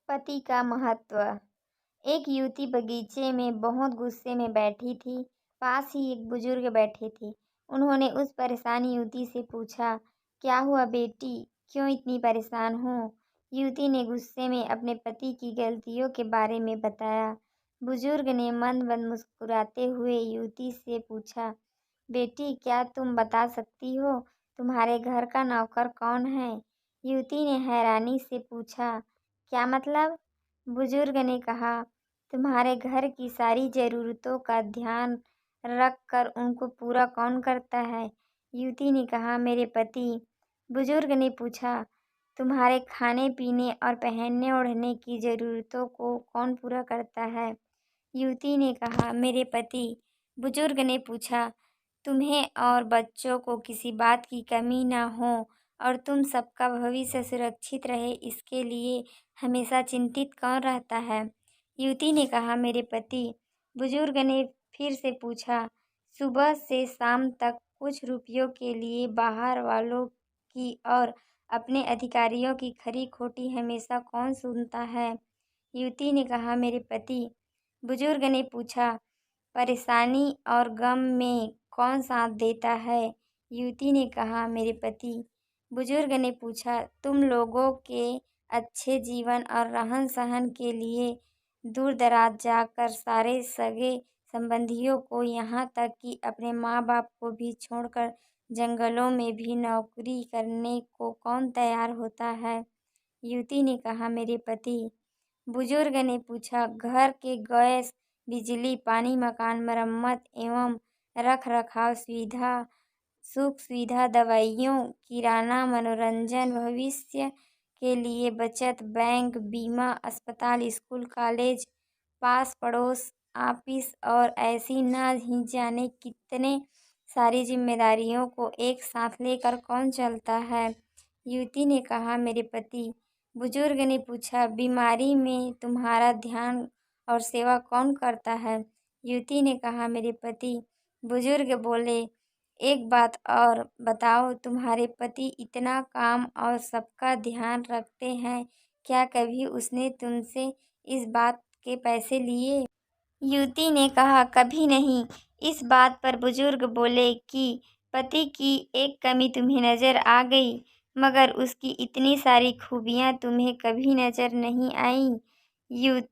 पति का महत्व। एक युवती बगीचे में बहुत गुस्से में बैठी थी। पास ही एक बुजुर्ग बैठे थे। उन्होंने उस परेशान युवती से पूछा, क्या हुआ बेटी, क्यों इतनी परेशान हो? युवती ने गुस्से में अपने पति की गलतियों के बारे में बताया। बुजुर्ग ने मंद-मंद मुस्कुराते हुए युवती से पूछा, बेटी क्या तुम बता सकती हो तुम्हारे घर का नौकर कौन है? युवती ने हैरानी से पूछा, क्या मतलब? बुजुर्ग ने कहा, तुम्हारे घर की सारी ज़रूरतों का ध्यान रख कर उनको पूरा कौन करता है? युवती ने कहा, मेरे पति। बुजुर्ग ने पूछा, तुम्हारे खाने-पीने और पहनने-ओढ़ने की ज़रूरतों को कौन पूरा करता है? युवती ने कहा, मेरे पति। बुजुर्ग ने पूछा, तुम्हें और बच्चों को किसी बात की कमी न हो और तुम सबका भविष्य सुरक्षित रहे इसके लिए हमेशा चिंतित कौन रहता है? युवती ने कहा, मेरे पति। बुजुर्ग ने फिर से पूछा, सुबह से शाम तक कुछ रुपयों के लिए बाहर वालों की और अपने अधिकारियों की खरी खोटी हमेशा कौन सुनता है? युवती ने कहा, मेरे पति। बुजुर्ग ने पूछा, परेशानी और गम में कौन साथ देता है? युवती ने कहा, मेरे पति। बुजुर्ग ने पूछा, तुम लोगों के अच्छे जीवन और रहन-सहन के लिए दूर-दराज जाकर सारे सगे संबंधियों को यहाँ तक कि अपने माँ-बाप को भी छोड़कर जंगलों में भी नौकरी करने को कौन तैयार होता है? युवती ने कहा, मेरे पति। बुजुर्ग ने पूछा, घर के गैस, बिजली, पानी, मकान, मरम्मत एवं रख-रखाव सुविधा, सुख सुविधा, दवाइयों, किराना, मनोरंजन, भविष्य के लिए बचत, बैंक, बीमा, अस्पताल, स्कूल, कॉलेज, पास पड़ोस, ऑफिस और ऐसी न ही जाने कितने सारी जिम्मेदारियों को एक साथ लेकर कौन चलता है? युवती ने कहा, मेरे पति। बुजुर्ग ने पूछा, बीमारी में तुम्हारा ध्यान और सेवा कौन करता है? युवती ने कहा, मेरे पति। बुजुर्ग बोले, एक बात और बताओ, तुम्हारे पति इतना काम और सबका ध्यान रखते हैं, क्या कभी उसने तुमसे इस बात के पैसे लिए? युवती ने कहा, कभी नहीं। इस बात पर बुजुर्ग बोले कि पति की एक कमी तुम्हें नजर आ गई, मगर उसकी इतनी सारी खूबियाँ तुम्हें कभी नजर नहीं आईं।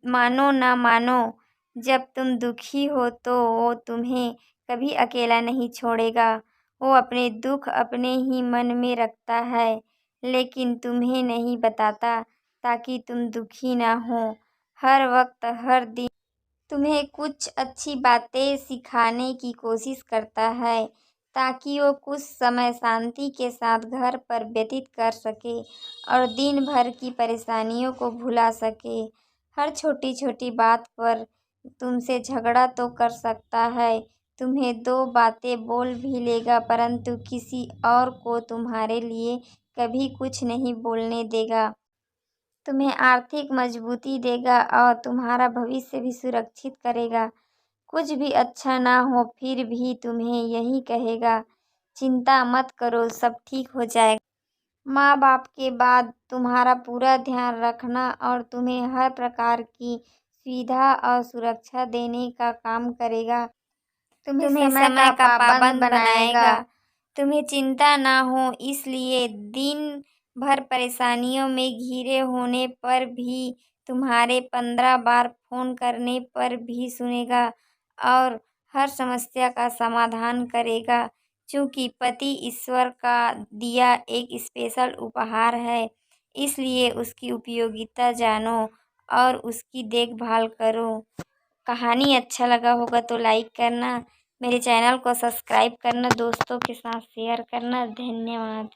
मानो ना मानो, जब तुम दुखी हो तो वो तुम्हें कभी अकेला नहीं छोड़ेगा। वो अपने दुख अपने ही मन में रखता है, लेकिन तुम्हें नहीं बताता ताकि तुम दुखी ना हो। हर वक्त हर दिन तुम्हें कुछ अच्छी बातें सिखाने की कोशिश करता है ताकि वो कुछ समय शांति के साथ घर पर व्यतीत कर सके और दिन भर की परेशानियों को भुला सके। हर छोटी छोटी बात पर तुमसे झगड़ा तो कर सकता है, तुम्हें दो बातें बोल भी लेगा, परंतु किसी और को तुम्हारे लिए कभी कुछ नहीं बोलने देगा। तुम्हें आर्थिक मजबूती देगा और तुम्हारा भविष्य भी सुरक्षित करेगा। कुछ भी अच्छा ना हो फिर भी तुम्हें यही कहेगा, चिंता मत करो, सब ठीक हो जाएगा। माँ बाप के बाद तुम्हारा पूरा ध्यान रखना और तुम्हें हर प्रकार की सुविधा और सुरक्षा देने का काम करेगा। तुम्हें समय का पाबंद बनाएगा। तुम्हें चिंता ना हो इसलिए दिन भर परेशानियों में घिरे होने पर भी तुम्हारे 15 बार फ़ोन करने पर भी सुनेगा और हर समस्या का समाधान करेगा। चूँकि पति ईश्वर का दिया एक स्पेशल उपहार है, इसलिए उसकी उपयोगिता जानो और उसकी देखभाल करो। कहानी अच्छा लगा होगा तो लाइक करना, मेरे चैनल को सब्सक्राइब करना, दोस्तों के साथ शेयर करना। धन्यवाद।